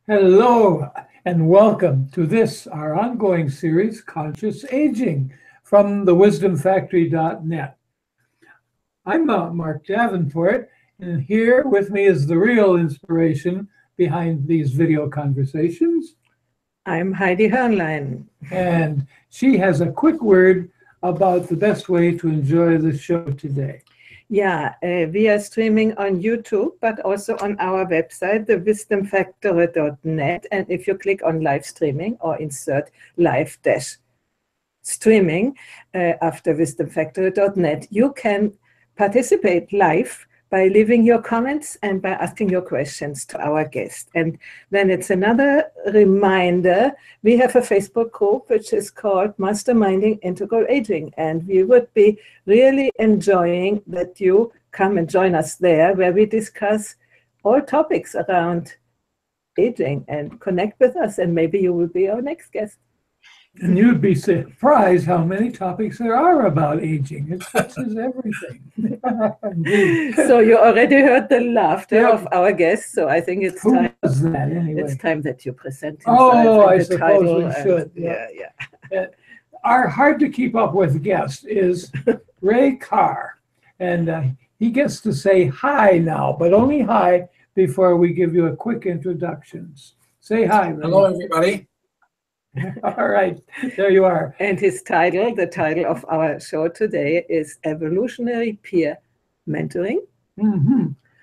Hello and welcome to this, our ongoing series, Conscious Aging, from thewisdomfactory.net. I'm Mark Davenport, and here with me is the real inspiration behind these video conversations. I'm Heidi Hörnlein. And she has a quick word about the best way to enjoy the show today. Yeah, we are streaming on YouTube, but also on our website, thewisdomfactory.net. And if you click on live streaming or insert live-streaming after wisdomfactory.net, you can participate live by leaving your comments and by asking your questions to our guest. And then it's another reminder, we have a Facebook group which is called Masterminding Integral Aging. And we would be really enjoying that you come and join us there, where we discuss all topics around aging and connect with us. And maybe you will be our next guest. And you'd be surprised how many topics there are about aging. It touches everything. So you already heard the laughter of our guest. So I think it's time. Who was that anyway? It's time that you present yourself. Oh, I suppose we should. Yeah. Our hard to keep up with guest is Rey Carr, and he gets to say hi now, but only hi before we give you a quick introductions. Say hi, Rey. Hello, everybody. All right, there you are. And his title, the title of our show today, is Evolutionary Peer Mentoring.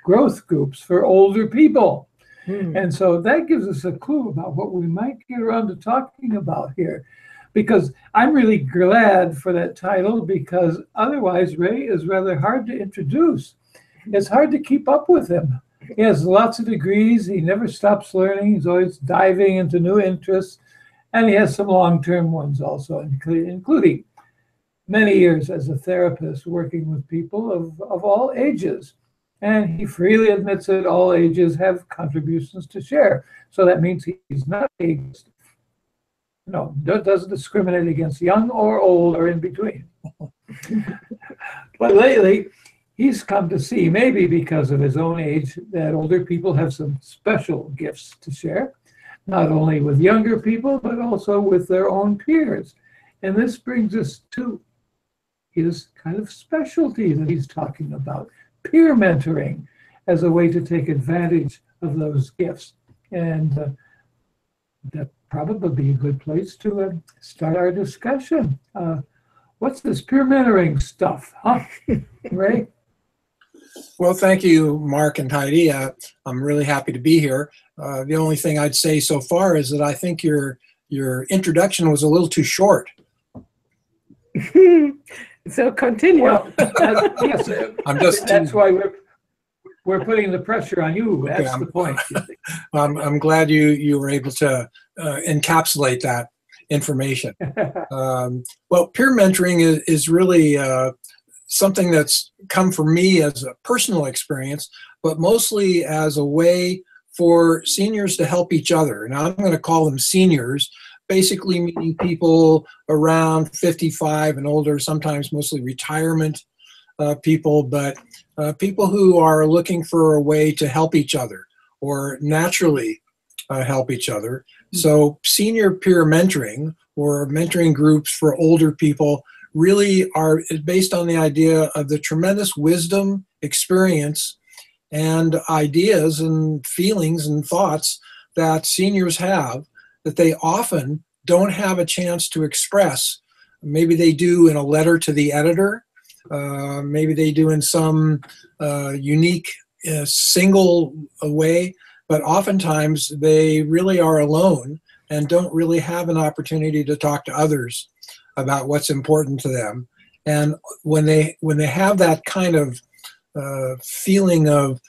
Growth groups for older people. And so that gives us a clue about what we might get around to talking about here. Because I'm really glad for that title, because otherwise Rey is rather hard to introduce. It's hard to keep up with him. He has lots of degrees. He never stops learning. He's always diving into new interests. And he has some long-term ones also, including many years as a therapist working with people of all ages. And he freely admits that all ages have contributions to share. So that means he's not ageist. No, doesn't discriminate against young or old or in between. But lately, he's come to see, maybe because of his own age, that older people have some special gifts to share. Not only with younger people, but also with their own peers. And this brings us to his kind of specialty that he's talking about, peer mentoring, as a way to take advantage of those gifts. And that probably be a good place to start our discussion. What's this peer mentoring stuff, huh, Rey? Well, thank you, Mark and Heidi. I'm really happy to be here. The only thing I'd say so far is that I think your introduction was a little too short. So continue. Well, yes, that's why we're putting the pressure on you. That's the point. I'm glad you were able to encapsulate that information. Well, peer mentoring is really something that's come for me as a personal experience, but mostly as a way for seniors to help each other. And I'm going to call them seniors, basically meaning people around 55 and older, sometimes mostly retirement people, but people who are looking for a way to help each other or naturally help each other. So senior peer mentoring or mentoring groups for older people really are based on the idea of the tremendous wisdom, experience, and ideas and feelings and thoughts that seniors have that they often don't have a chance to express. Maybe they do in a letter to the editor. Maybe they do in some unique single way, but oftentimes they really are alone and don't really have an opportunity to talk to others about what's important to them. And when they have that kind of feeling of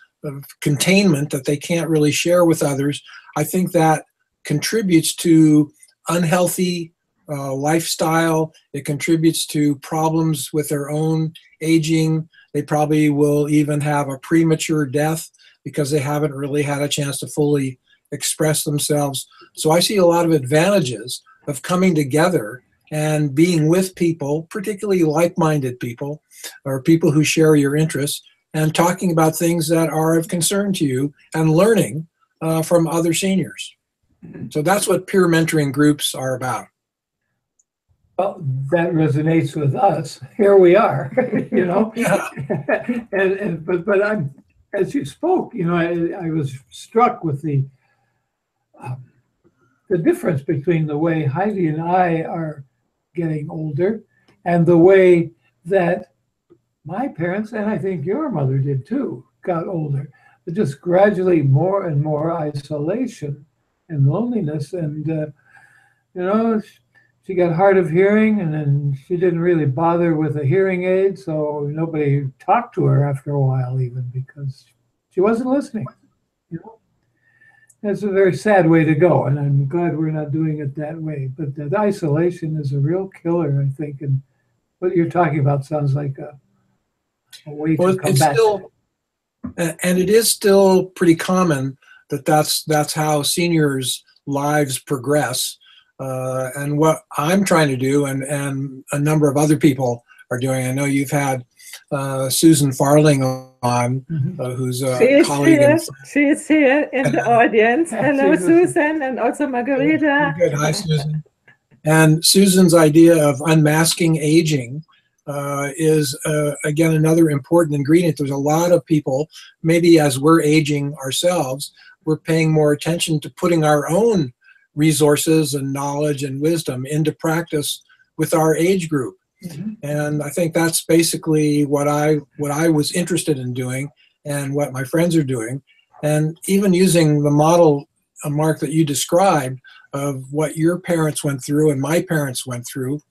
containment that they can't really share with others, I think that contributes to unhealthy lifestyle. It contributes to problems with their own aging. They probably will even have a premature death because they haven't really had a chance to fully express themselves. So I see a lot of advantages of coming together and being with people, particularly like-minded people or people who share your interests, and talking about things that are of concern to you and learning from other seniors. So that's what peer mentoring groups are about. Well, that resonates with us. Here we are, you know. Yeah. But I'm, as you spoke, you know, I was struck with the difference between the way Heidi and I are getting older and the way that my parents, and I think your mother did too, got older. But just gradually more and more isolation and loneliness. And, you know, she got hard of hearing, and then she didn't really bother with a hearing aid. So nobody talked to her after a while, even because she wasn't listening. You know, that's a very sad way to go. And I'm glad we're not doing it that way. But that isolation is a real killer, I think. And what you're talking about sounds like a way to combat still, and it is still pretty common that's how seniors' lives progress. And what I'm trying to do, and a number of other people are doing. I know you've had Susan Farling on, who's a colleague. She is here in the audience. Hello, Susan, and also Margarita. Good. Hi, Susan. And Susan's idea of unmasking aging is, again, another important ingredient. There's a lot of people, maybe as we're aging ourselves, we're paying more attention to putting our own resources and knowledge and wisdom into practice with our age group. And I think that's basically what I was interested in doing and what my friends are doing. And even using the model, Mark, that you described of what your parents went through and my parents went through,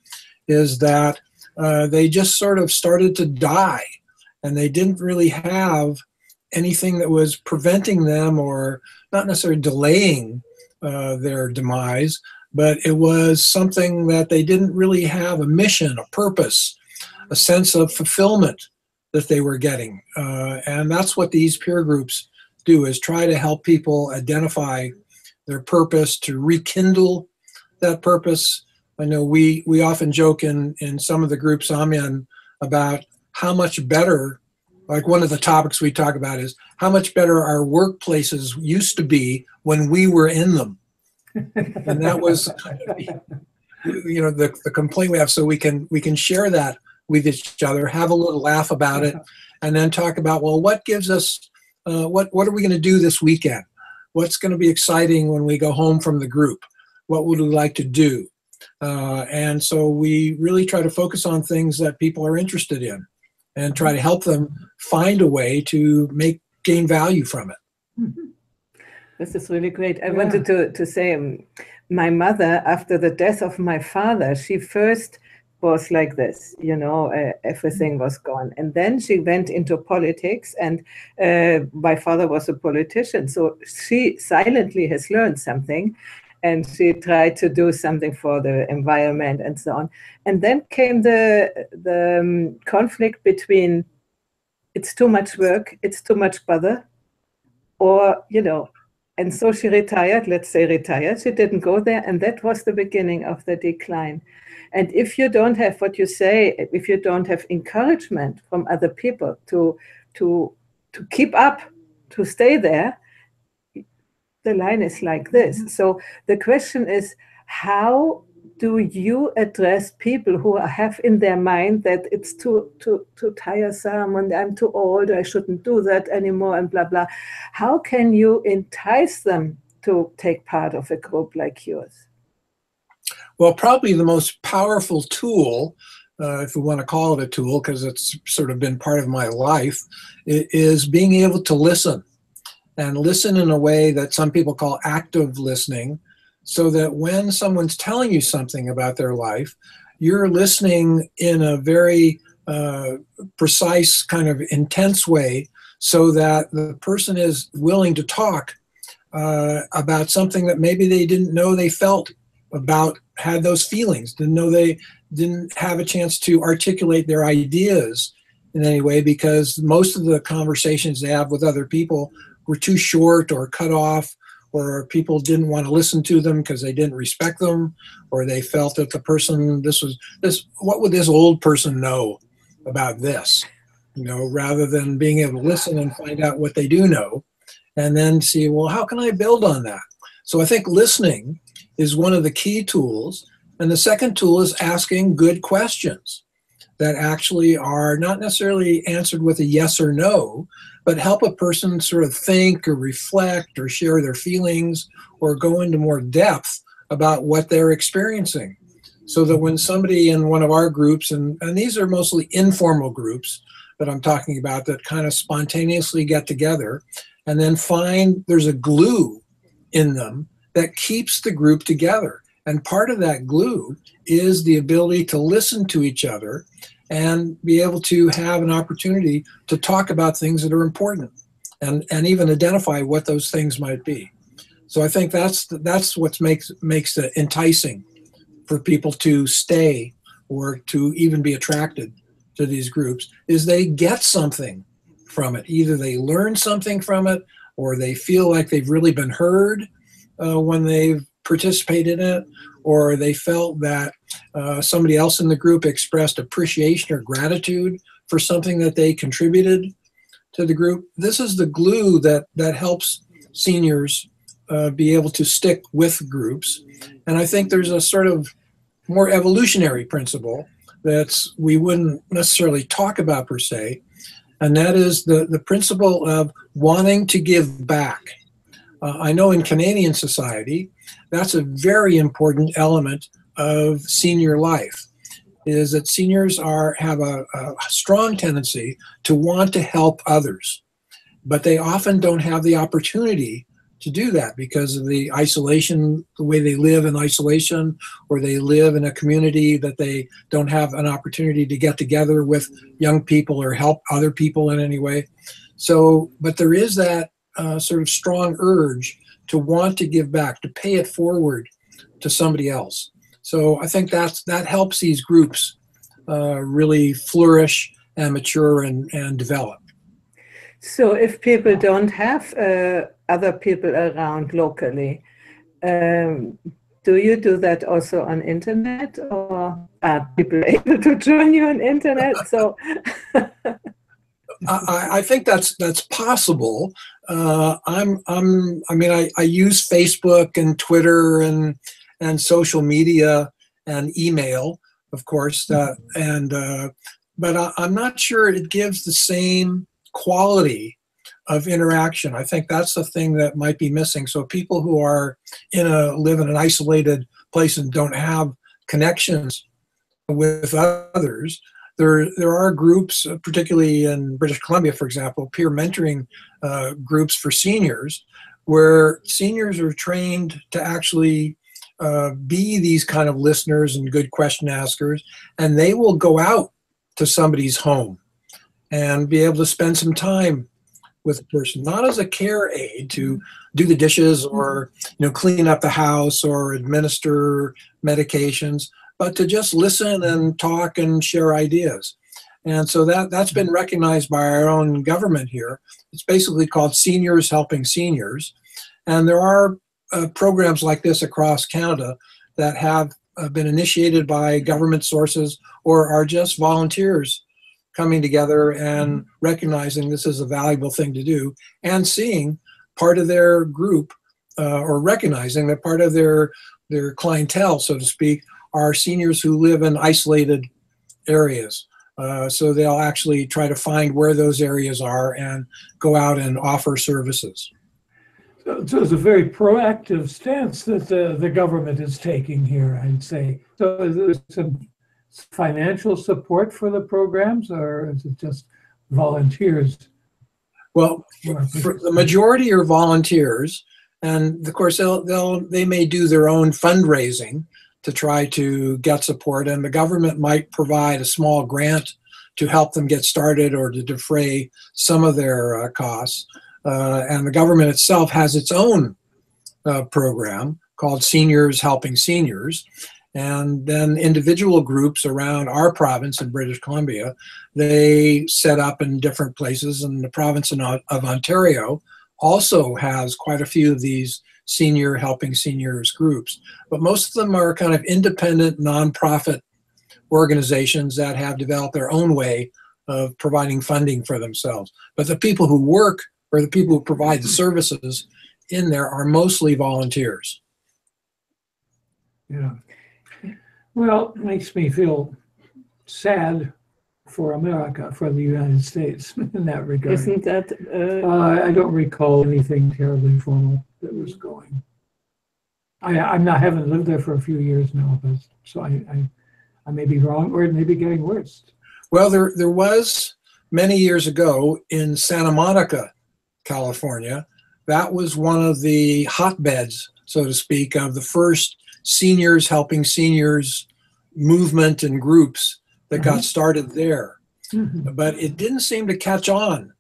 is that they just sort of started to die, and they didn't really have anything that was preventing them, or not necessarily delaying their demise, but it was something that they didn't really have a mission, a purpose, a sense of fulfillment that they were getting. And that's what these peer groups do, is try to help people identify their purpose, to rekindle that purpose. I know we often joke in some of the groups I'm in about how much better, like one of the topics we talk about is how much better our workplaces used to be when we were in them. And that was, you know, the complaint we have. So we can share that with each other, have a little laugh about it, and then talk about, well, what gives us, what are we going to do this weekend? What's going to be exciting when we go home from the group? What would we like to do? And so we really try to focus on things that people are interested in and try to help them find a way to gain value from it. This is really great. I wanted to say, my mother, after the death of my father, she first was like this, you know, everything was gone. And then she went into politics, and my father was a politician. So she silently has learned something, and she tried to do something for the environment and so on. And then came the conflict between, it's too much work, it's too much bother, or, you know, and so she retired, let's say retired. She didn't go there, and that was the beginning of the decline. And if you don't have what you say, if you don't have encouragement from other people to keep up, to stay there, the line is like this. So the question is, how do you address people who have in their mind that it's too tiresome, and I'm too old, I shouldn't do that anymore, and blah, blah. How can you entice them to take part of a group like yours? Well, probably the most powerful tool, if we want to call it a tool, because it's sort of been part of my life, is being able to listen, and listen in a way that some people call active listening, so that when someone's telling you something about their life, you're listening in a very precise, kind of intense way, so that the person is willing to talk about something that maybe they didn't know they felt about, had those feelings, didn't know they didn't have a chance to articulate their ideas in any way, because most of the conversations they have with other people were too short or cut off, or people didn't want to listen to them because they didn't respect them, or they felt that the person, what would this old person know about this? You know, rather than being able to listen and find out what they do know, and then see, well, how can I build on that? So I think listening is one of the key tools. And the second tool is asking good questions that actually are not necessarily answered with a yes or no, but help a person sort of think or reflect or share their feelings or go into more depth about what they're experiencing. So that when somebody in one of our groups, and these are mostly informal groups that I'm talking about that kind of spontaneously get together and then find there's a glue in them that keeps the group together. And part of that glue is the ability to listen to each other and be able to have an opportunity to talk about things that are important and even identify what those things might be. So I think that's what makes it enticing for people to stay or to even be attracted to these groups, is they get something from it. Either they learn something from it or they feel like they've really been heard when they've participated in it, or they felt that somebody else in the group expressed appreciation or gratitude for something that they contributed to the group. This is the glue that helps seniors be able to stick with groups. And I think there's a sort of more evolutionary principle that we wouldn't necessarily talk about per se, and that is the principle of wanting to give back. I know in Canadian society, that's a very important element of senior life, is that seniors have a strong tendency to want to help others, but they often don't have the opportunity to do that because of the isolation, the way they live in isolation, or they live in a community that they don't have an opportunity to get together with young people or help other people in any way. So, but there is that sort of strong urge to want to give back, to pay it forward to somebody else. So I think that helps these groups really flourish and mature and develop. So if people don't have other people around locally, do you do that also on internet, or are people able to join you on internet? So I think that's possible. I use Facebook and Twitter and social media and email, of course, but I'm not sure it gives the same quality of interaction. I think that's the thing that might be missing. So people who are live in an isolated place and don't have connections with others, there are groups, particularly in British Columbia, for example, peer mentoring groups for seniors, where seniors are trained to actually be these kind of listeners and good question askers, and they will go out to somebody's home and be able to spend some time with a person, not as a care aide to do the dishes or clean up the house or administer medications, but to just listen and talk and share ideas. And so that's been recognized by our own government here. It's basically called Seniors Helping Seniors. And there are programs like this across Canada that have been initiated by government sources or are just volunteers coming together and recognizing this is a valuable thing to do and seeing part of their group or recognizing that part of their clientele, so to speak, are seniors who live in isolated areas. So they'll actually try to find where those areas are and go out and offer services. So it's a very proactive stance that the government is taking here, I'd say. So is there some financial support for the programs, or is it just volunteers? Well, for the majority are volunteers, and of course they may do their own fundraising to try to get support, and the government might provide a small grant to help them get started or to defray some of their costs. And the government itself has its own program called Seniors Helping Seniors. And then individual groups around our province in British Columbia, they set up in different places. And the province of Ontario also has quite a few of these Senior Helping Seniors groups. But most of them are kind of independent, nonprofit organizations that have developed their own way of providing funding for themselves. But the people who work, or the people who provide the services in there are mostly volunteers. Yeah. Well, it makes me feel sad for America, for the United States in that regard. Isn't that? I don't recall anything terribly formal that was going. I'm not, haven't lived there for a few years now, but so I may be wrong, or it may be getting worse. Well, there was many years ago in Santa Monica, California. That was one of the hotbeds, so to speak, of the first seniors helping seniors movement and groups that got started there. But it didn't seem to catch on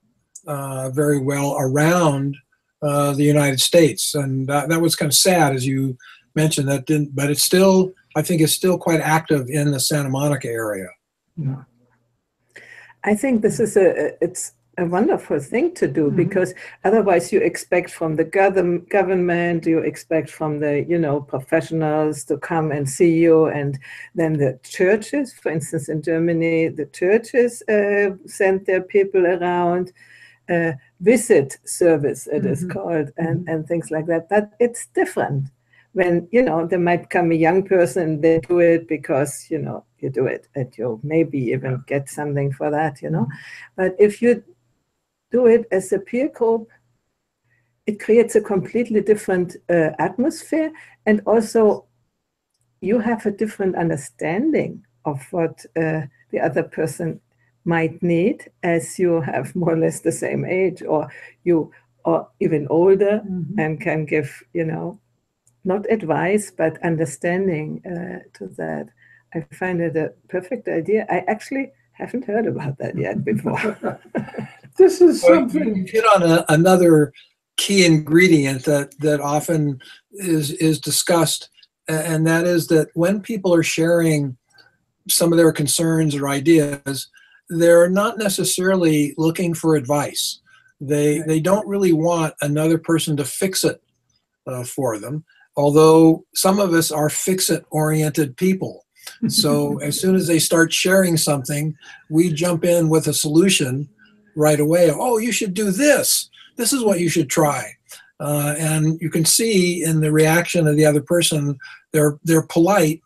very well around the United States, and that was kind of sad, as you mentioned. That didn't, but it's still, I think, it's still quite active in the Santa Monica area. Yeah. I think this is it's a wonderful thing to do, because otherwise you expect from the government, you expect from the professionals to come and see you, and then the churches, for instance, in Germany, the churches send their people around, visit service it is called, and things like that. But it's different when there might come a young person and they do it because you do it, and you maybe even get something for that, But if you do it as a peer group, it creates a completely different atmosphere, and also you have a different understanding of what the other person might need, as you have more or less the same age, or you are even older, and can give not advice but understanding to that. I find it a perfect idea. I actually haven't heard about that yet before. This is something. You hit on another key ingredient that often is discussed, and that is that when people are sharing some of their concerns or ideas, they're not necessarily looking for advice. They don't really want another person to fix it for them, although some of us are fix-it-oriented people. So as soon as they start sharing something, we jump in with a solution right away. Oh, you should do this. This is what you should try. And you can see in the reaction of the other person, they're polite,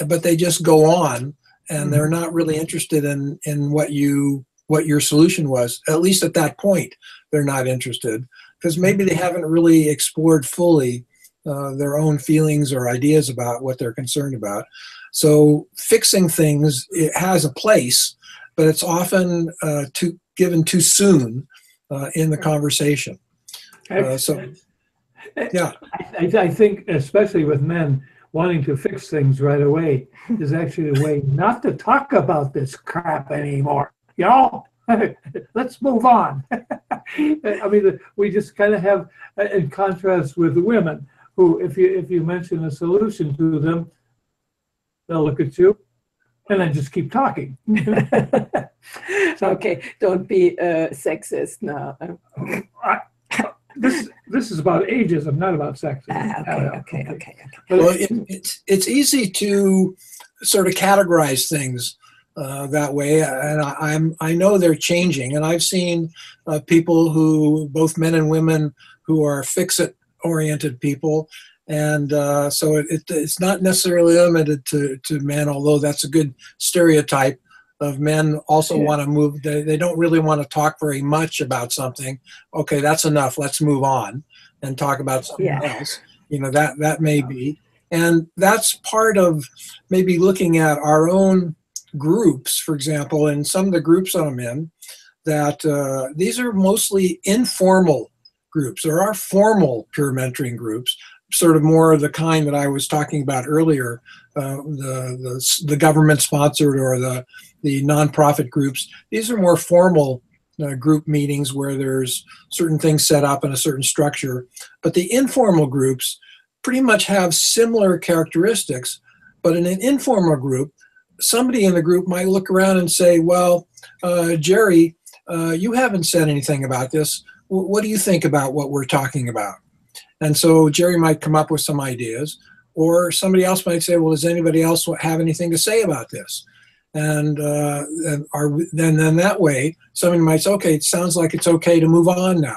but they just go on, and they're not really interested in what your solution was. At least at that point, they're not interested, because maybe they haven't really explored fully their own feelings or ideas about what they're concerned about. So fixing things, it has a place, but it's often given too soon in the conversation. So, yeah. I think, especially with men, wanting to fix things right away is actually a way not to talk about this crap anymore. Let's move on. I mean, we just kind of have, in contrast with the women, who, if you mention a solution to them, they'll look at you and then just keep talking. Okay, don't be sexist now. This is about ageism, not about sexism. Okay. Well, it's easy to sort of categorize things that way, and I know they're changing, and I've seen people who, both men and women, who are fix-it-oriented people, and so it's not necessarily limited to men, although that's a good stereotype of men also want to move. They don't really want to talk very much about something. Okay, that's enough. Let's move on and talk about something else. That may be. And that's part of maybe looking at our own groups, for example, in some of the groups I'm in, that these are mostly informal groups. There are formal peer mentoring groups, sort of more of the kind that I was talking about earlier, the government-sponsored or the nonprofit groups. These are more formal group meetings where there's certain things set up in a certain structure. But the informal groups pretty much have similar characteristics. But in an informal group, somebody in the group might look around and say, well, Jerry, you haven't said anything about this. What do you think about what we're talking about? And so Jerry might come up with some ideas, or somebody else might say, well, does anybody else have anything to say about this? And then that way, somebody might say, okay, it sounds like it's okay to move on now.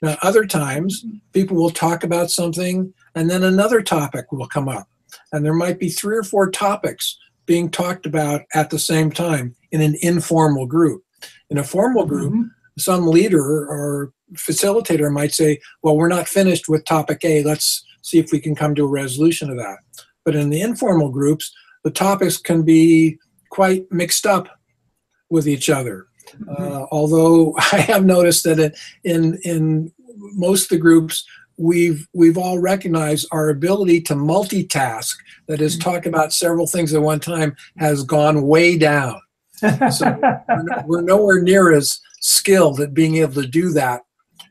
Now, other times, people will talk about something, and then another topic will come up. And there might be 3 or 4 topics being talked about at the same time in an informal group. In a formal group, some leader or facilitator might say, well, we're not finished with topic A. Let's see if we can come to a resolution of that. But in the informal groups, the topics can be quite mixed up with each other. Although I have noticed that in most of the groups, we've all recognized our ability to multitask, that is, talk about several things at one time, has gone way down. So we're nowhere near as skilled at being able to do that,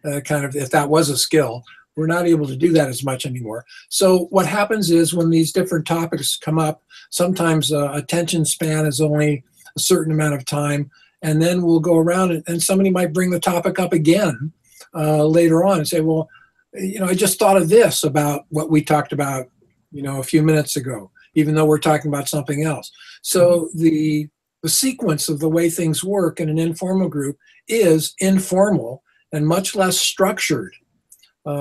if that was a skill. We're not able to do that as much anymore. So what happens is when these different topics come up, sometimes attention span is only a certain amount of time, and then we'll go around and somebody might bring the topic up again later on and say, well, I just thought of this about what we talked about, a few minutes ago, even though we're talking about something else. So the sequence of the way things work in an informal group is informal and much less structured,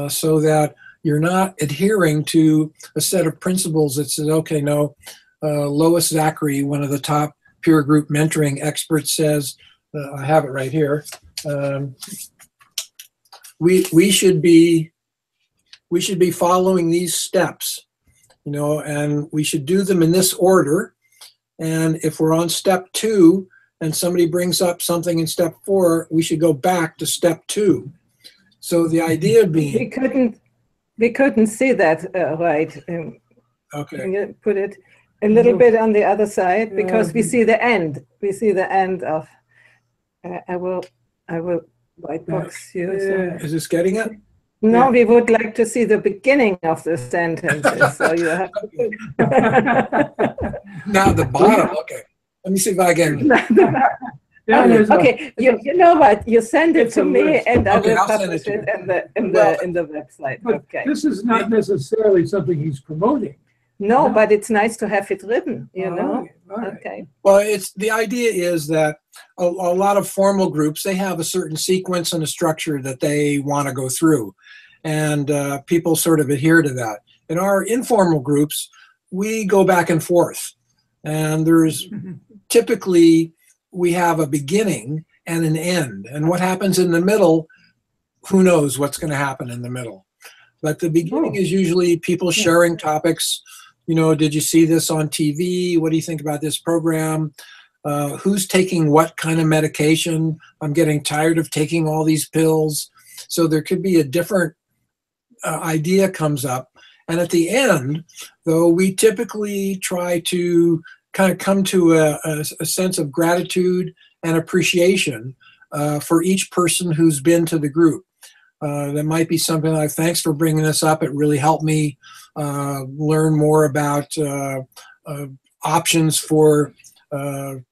so that you're not adhering to a set of principles that says, okay, no, Lois Zachary, one of the top peer group mentoring experts, says, I have it right here, we should be following these steps, and we should do them in this order. And if we're on step 2 and somebody brings up something in step 4, we should go back to step 2. So the idea being, we couldn't see that right. Okay. Can you put it a little bit on the other side, because we see the end. We see the end of. I will white box you. Is this getting it? No, we would like to see the beginning of the sentences. So you have Now the bottom. Okay. Let me see if I can. Okay, you know what? You send it to me, and I will I'll publish send it in the website. But Okay. this is not necessarily something he's promoting. No, but it's nice to have it written, know? All right. Okay. Well, the idea is that a lot of formal groups, they have a certain sequence and a structure that they want to go through, and people sort of adhere to that. In our informal groups, we go back and forth, and there's typically we have a beginning and an end, and what happens in the middle, who knows what's going to happen in the middle. But the beginning is usually people sharing topics. Did you see this on TV? What do you think about this program? Who's taking what kind of medication? I'm getting tired of taking all these pills. So there could be a different idea comes up. And at the end, though, we typically try to kind of come to a sense of gratitude and appreciation for each person who's been to the group. That might be something like, thanks for bringing this up. It really helped me learn more about options for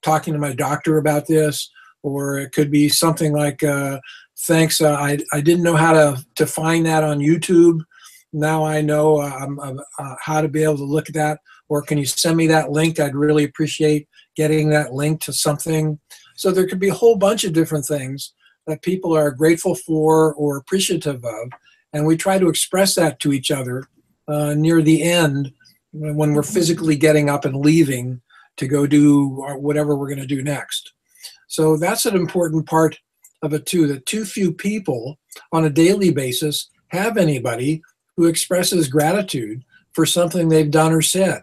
talking to my doctor about this. Or it could be something like, thanks, I didn't know how to find that on YouTube. Now I know how to be able to look at that. Or can you send me that link? I'd really appreciate getting that link to something. So there could be a whole bunch of different things that people are grateful for or appreciative of. And we try to express that to each other near the end when we're physically getting up and leaving to go do whatever we're going to do next. So that's an important part of it too, that too few people on a daily basis have anybody who expresses gratitude for something they've done or said,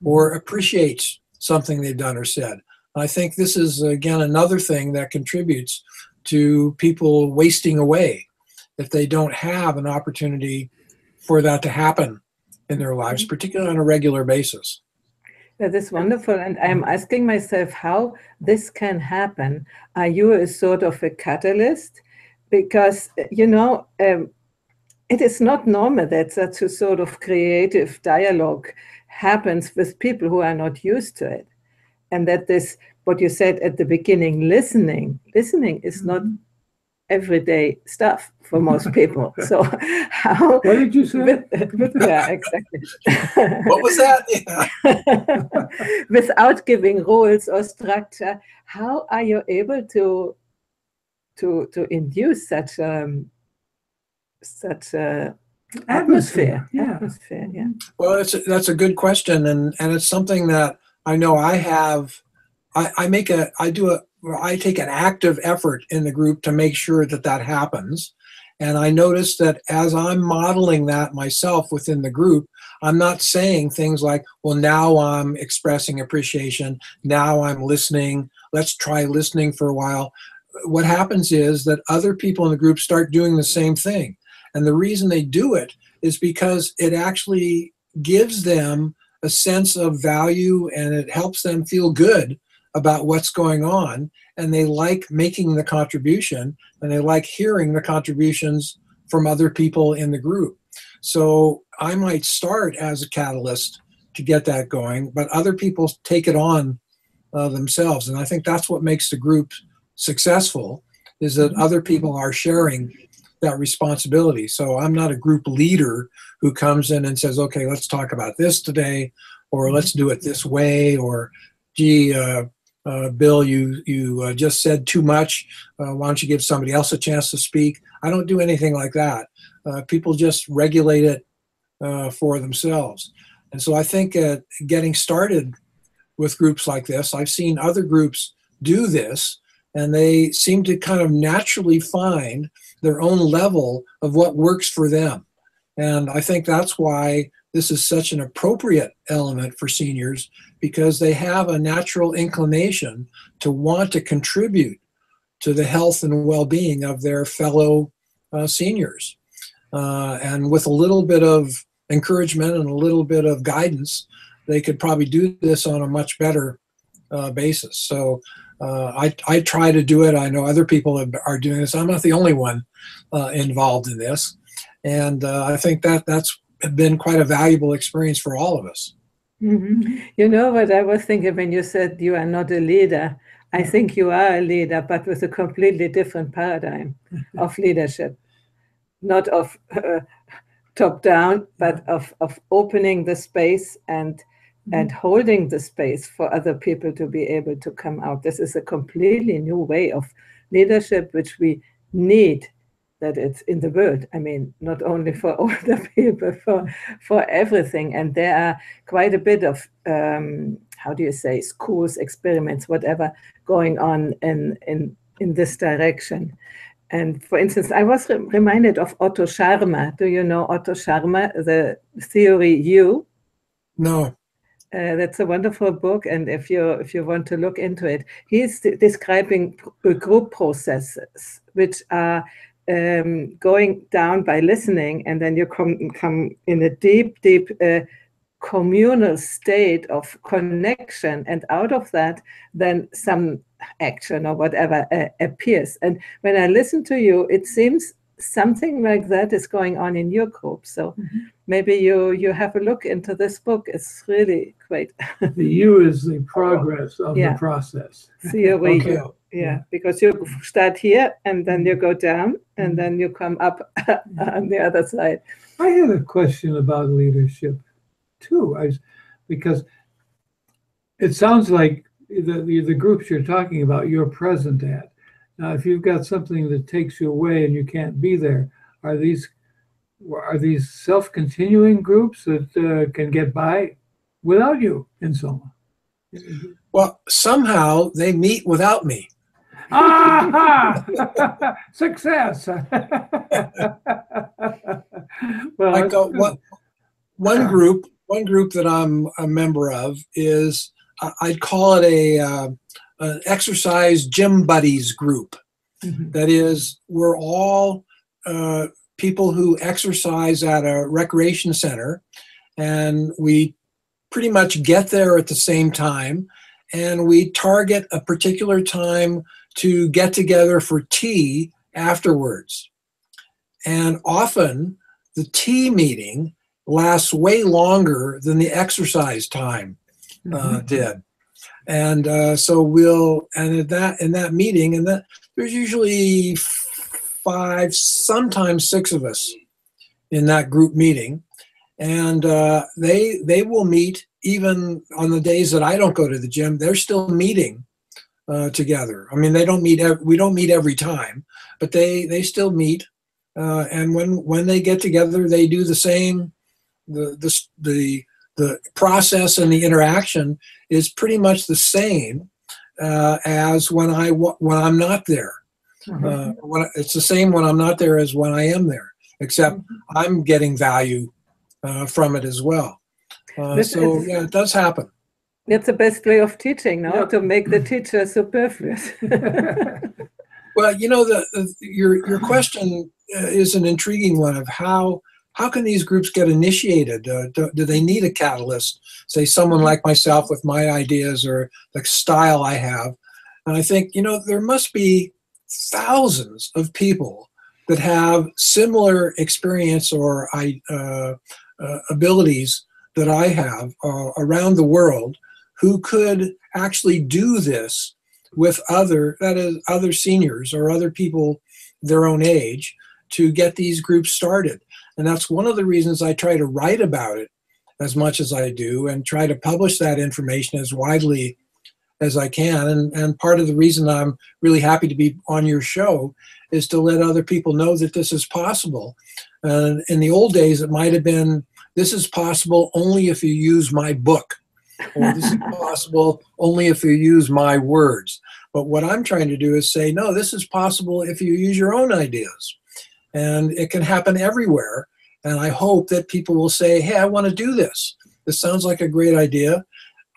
or appreciates something they've done or said. I think this is, again, another thing that contributes to people wasting away if they don't have an opportunity for that to happen in their lives, particularly on a regular basis. That is wonderful. And I'm asking myself how this can happen. Are you a sort of a catalyst? Because, it is not normal that such a sort of creative dialogue happens with people who are not used to it. And that this, what you said at the beginning, listening is not everyday stuff for most people. So how? What did you say? Yeah, exactly. What was that? Yeah. Without giving rules or structure, how are you able to induce such such a Atmosphere, atmosphere. Yeah. Well, that's a good question, and it's something that I know I have. I take an active effort in the group to make sure that that happens. And I notice that as I'm modeling that myself within the group, I'm not saying things like, well, now I'm expressing appreciation. Now I'm listening. Let's try listening for a while. What happens is that other people in the group start doing the same thing. And the reason they do it is because it actually gives them a sense of value, and it helps them feel good about what's going on, and they like making the contribution, and they like hearing the contributions from other people in the group. So I might start as a catalyst to get that going, but other people take it on themselves. And I think that's what makes the group successful, is that other people are sharing that responsibility. So I'm not a group leader who comes in and says, okay, let's talk about this today, or let's do it this way, or gee, Bill, you just said too much. Why don't you give somebody else a chance to speak? I don't do anything like that. People just regulate it for themselves. And so I think getting started with groups like this, I've seen other groups do this, and they seem to kind of naturally find their own level of what works for them. And I think that's why this is such an appropriate element for seniors, because they have a natural inclination to want to contribute to the health and well-being of their fellow seniors. And with a little bit of encouragement and a little bit of guidance, they could probably do this on a much better basis. So I try to do it. I know other people are doing this. I'm not the only one involved in this. And I think that's been quite a valuable experience for all of us. Mm-hmm. You know what I was thinking when you said you are not a leader? I think you are a leader, but with a completely different paradigm of leadership, not of top down, but of opening the space and holding the space for other people to be able to come out. This is a completely new way of leadership, which we need, that it's in the world. I mean, not only for older people, for everything. And there are quite a bit of, how do you say, schools, experiments, whatever, going on in this direction. And for instance, I was reminded of Otto Scharmer. Do you know Otto Scharmer, the theory U? No. That's a wonderful book, and if you want to look into it, he's describing group processes which are going down by listening, and then you come in a deep communal state of connection, and out of that then some action or whatever appears. And when I listen to you, it seems something like that is going on in your group. So maybe you have a look into this book. It's really great. The U is the progress of the process. Theory U. Yeah, because you start here and then you go down and then you come up on the other side. I had a question about leadership too, because it sounds like the groups you're talking about, you're present at. Now, if you've got something that takes you away and you can't be there, are these self-continuing groups that can get by without you in Soma? Well, somehow they meet without me. Aha! Success. Well, one group that I'm a member of is, I'd call it an exercise gym buddies group. That is, we're all people who exercise at a recreation center, and we pretty much get there at the same time, and we target a particular time to get together for tea afterwards. And often the tea meeting lasts way longer than the exercise time did. And so in that meeting, and there's usually 5, sometimes 6 of us in that group meeting. And they will meet even on the days that I don't go to the gym. They're still meeting together. I mean, we don't meet every time, but they still meet And when they get together, they do the same. The process and the interaction is pretty much the same as when I'm not there. It's the same when I'm not there as when I am there, except I'm getting value from it as well. So yeah, it does happen. It's the best way of teaching, no? To make the teacher superfluous. Well, you know, your question is an intriguing one of how can these groups get initiated? Do they need a catalyst? Say someone like myself with my ideas or the style I have. And I think, you know, there must be thousands of people that have similar experience or abilities that I have around the world who could actually do this with other seniors or other people their own age to get these groups started. And that's one of the reasons I try to write about it as much as I do and try to publish that information as widely as I can. And part of the reason I'm really happy to be on your show is to let other people know that this is possible. In the old days, it might have been, this is possible only if you use my book, or this is possible only if you use my words. But what I'm trying to do is say, no, this is possible if you use your own ideas. And it can happen everywhere. And I hope that people will say, hey, I want to do this. This sounds like a great idea.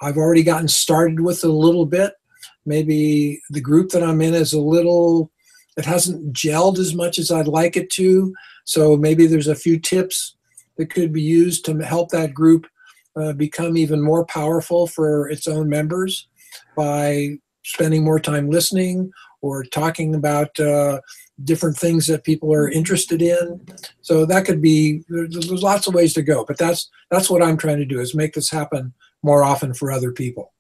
I've already gotten started with it a little bit. Maybe the group that I'm in is it hasn't gelled as much as I'd like it to. So maybe there's a few tips that could be used to help that group become even more powerful for its own members by spending more time listening or talking about different things that people are interested in. So that could be, there's lots of ways to go, but that's what I'm trying to do, is make this happen more often for other people.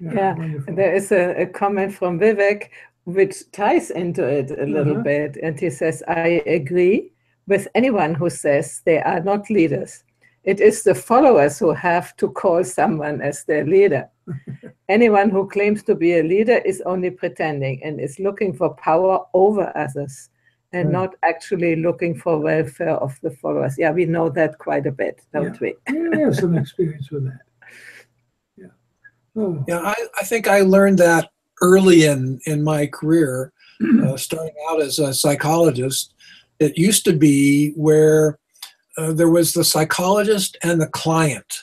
Yeah, there is a comment from Vivek which ties into it a little bit. And he says, I agree with anyone who says they are not leaders. It is the followers who have to call someone as their leader. Anyone who claims to be a leader is only pretending and is looking for power over others and not actually looking for welfare of the followers. Yeah, we know that quite a bit, don't we? We have some experience with that. Yeah, I think I learned that early in my career, starting out as a psychologist. It used to be where there was the psychologist and the client.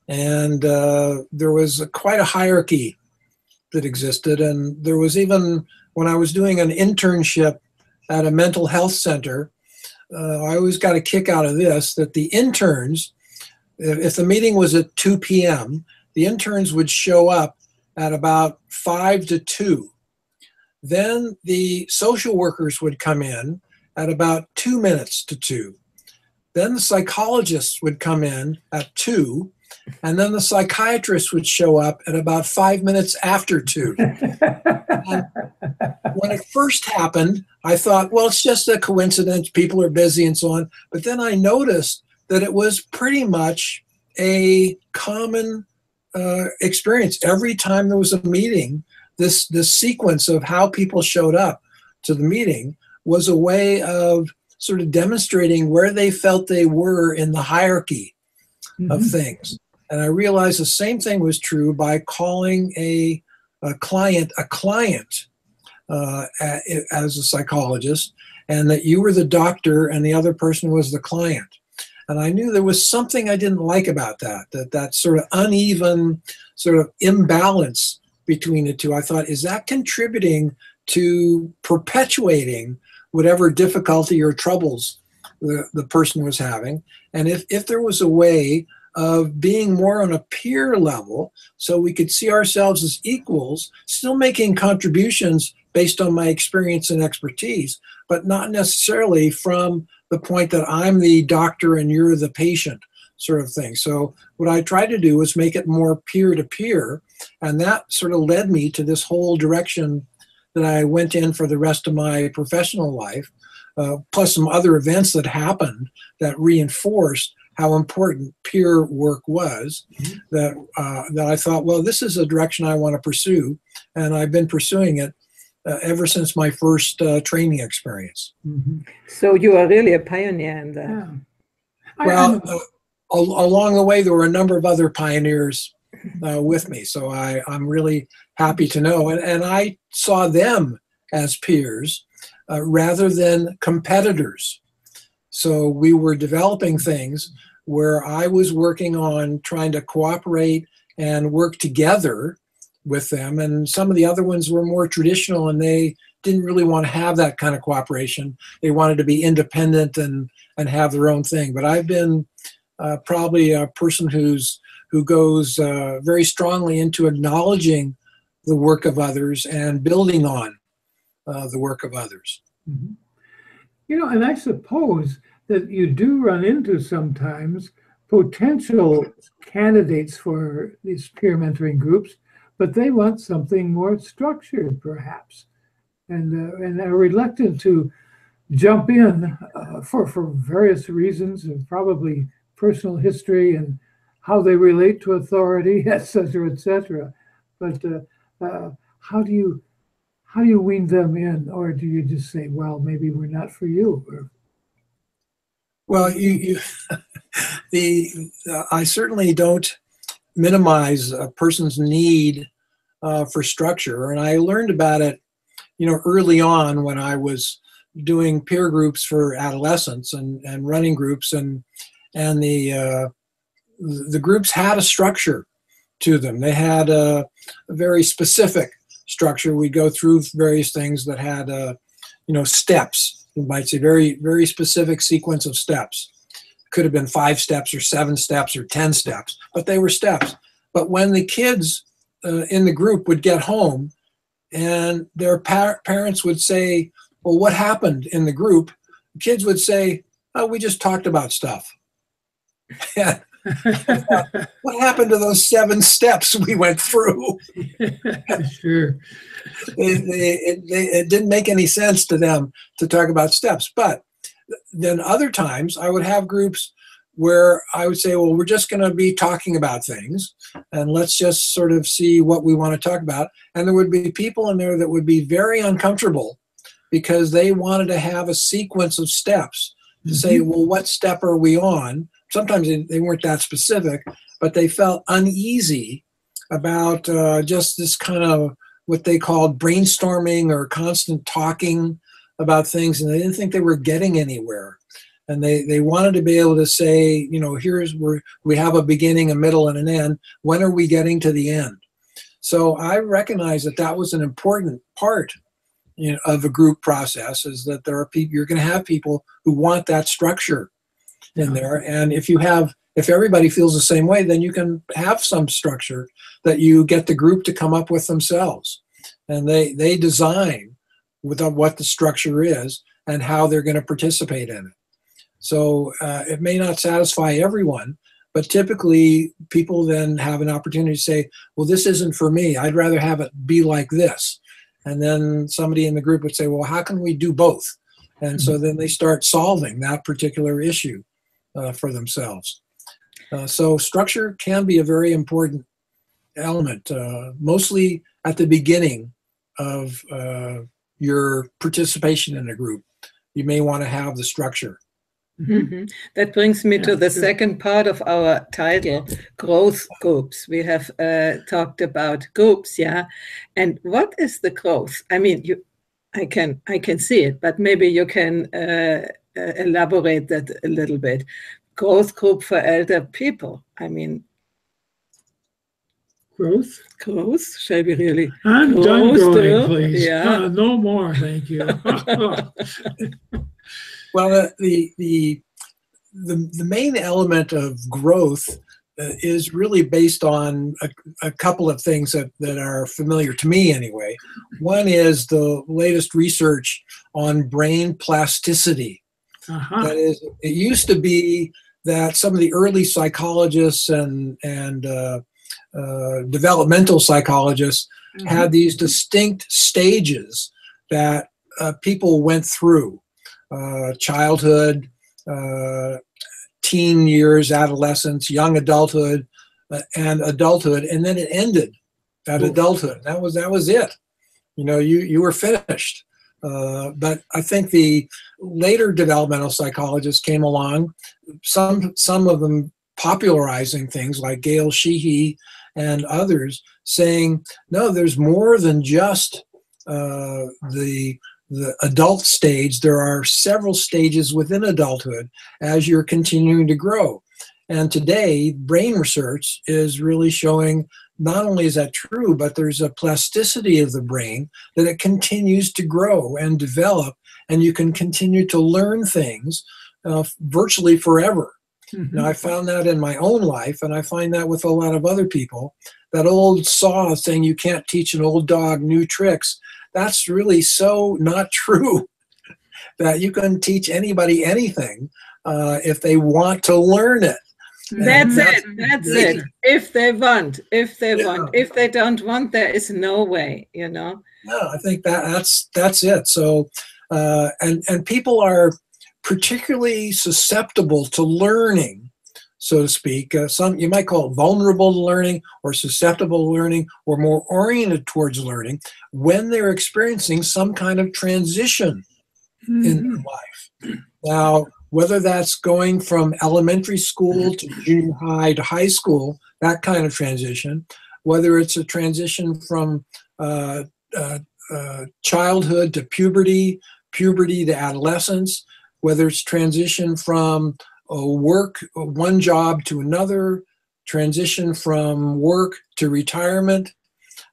And there was quite a hierarchy that existed. And there was even, when I was doing an internship at a mental health center, I always got a kick out of this, that the interns, if the meeting was at 2 p.m., the interns would show up at about 5 to 2. Then the social workers would come in at about 2 minutes to 2. Then the psychologists would come in at 2. And then the psychiatrist would show up at about 5 minutes after 2. And when it first happened, I thought, well, it's just a coincidence. People are busy and so on. But then I noticed that it was pretty much a common experience. Every time there was a meeting, this sequence of how people showed up to the meeting was a way of sort of demonstrating where they felt they were in the hierarchy of things. And I realized the same thing was true by calling a client as a psychologist, and that you were the doctor and the other person was the client. And I knew there was something I didn't like about that sort of uneven sort of imbalance between the two. I thought, is that contributing to perpetuating whatever difficulty or troubles the person was having? And if there was a way of being more on a peer level, so we could see ourselves as equals, still making contributions based on my experience and expertise, but not necessarily from the point that I'm the doctor and you're the patient sort of thing. So what I tried to do was make it more peer-to-peer, and that sort of led me to this whole direction that I went in for the rest of my professional life, plus some other events that happened that reinforced how important peer work was, that I thought, well, this is a direction I want to pursue, and I've been pursuing it ever since my first training experience. Mm-hmm. So you are really a pioneer in that. Yeah. Well, along the way, there were a number of other pioneers with me. So I'm really happy to know. And I saw them as peers rather than competitors. So we were developing things where I was working on trying to cooperate and work together with them. And some of the other ones were more traditional, and they didn't really want to have that kind of cooperation. They wanted to be independent and have their own thing. But I've been probably a person who goes very strongly into acknowledging the work of others and building on the work of others. Mm-hmm. You know, and I suppose that you do run into sometimes potential candidates for these peer mentoring groups, but they want something more structured, perhaps, and are reluctant to jump in for various reasons, and probably personal history and how they relate to authority, et cetera, et cetera. But how do you wean them in, or do you just say, well, maybe we're not for you? Or... Well, I certainly don't minimize a person's need for structure, and I learned about it, early on when I was doing peer groups for adolescents and running groups, and the groups had a structure to them. They had a very specific structure. We'd go through various things that had steps. You might say very, very specific sequence of steps. Could have been 5 steps or 7 steps or 10 steps, but they were steps. But when the kids in the group would get home and their parents would say, well, what happened in the group? The kids would say, oh, we just talked about stuff. What happened to those 7 steps we went through? Sure. It didn't make any sense to them to talk about steps. But then other times I would have groups where I would say, well, we're just going to be talking about things, and let's just sort of see what we want to talk about. And there would be people in there that would be very uncomfortable because they wanted to have a sequence of steps to say, well, what step are we on? Sometimes they weren't that specific, but they felt uneasy about just this kind of what they called brainstorming or constant talking about things, and they didn't think they were getting anywhere. And they wanted to be able to say, here's where we have a beginning, a middle, and an end. When are we getting to the end? So I recognize that was an important part of a group process, is that there are people, you're going to have people who want that structure in there. And if everybody feels the same way, then you can have some structure that you get the group to come up with themselves. And they design what the structure is and how they're going to participate in it. So it may not satisfy everyone, but typically people then have an opportunity to say, well, this isn't for me. I'd rather have it be like this. And then somebody in the group would say, well, how can we do both? And so then they start solving that particular issue for themselves. So structure can be a very important element, mostly at the beginning of your participation in a group. You may want to have the structure. Mm-hmm. That brings me to the second part of our title, growth groups. We have talked about groups, yeah. And what is the growth? I mean, I can see it, but maybe you can elaborate that a little bit. Growth group for elder people. I mean, growth. Shall we really? I'm done growing, please. Yeah. No more, thank you. Well, the main element of growth is really based on a couple of things that are familiar to me anyway. One is the latest research on brain plasticity. That is, it used to be that some of the early psychologists and developmental psychologists had these distinct stages that people went through. Childhood, teen years, adolescence, young adulthood, and adulthood, and then it ended at adulthood. That was it. you were finished. But I think the later developmental psychologists came along, some of them popularizing things like Gail Sheehy and others, saying, no, there's more than just the adult stage. There are several stages within adulthood as you're continuing to grow. And today, brain research is really showing not only is that true, but there's a plasticity of the brain that it continues to grow and develop, and you can continue to learn things virtually forever. Mm-hmm. Now, I found that in my own life, and I find that with a lot of other people. That old saw saying you can't teach an old dog new tricks, that's really so not true. That you can teach anybody anything if they want to learn it. That's it. If they want. If they don't want, there is no way, Yeah, I think that's it. So, and people are particularly susceptible to learning, so to speak. Some you might call it vulnerable to learning, or susceptible to learning, or more oriented towards learning when they're experiencing some kind of transition in their life. Now, whether that's going from elementary school to junior high to high school, that kind of transition, whether it's a transition from childhood to puberty, puberty to adolescence, whether it's transition from one job to another, transition from work to retirement,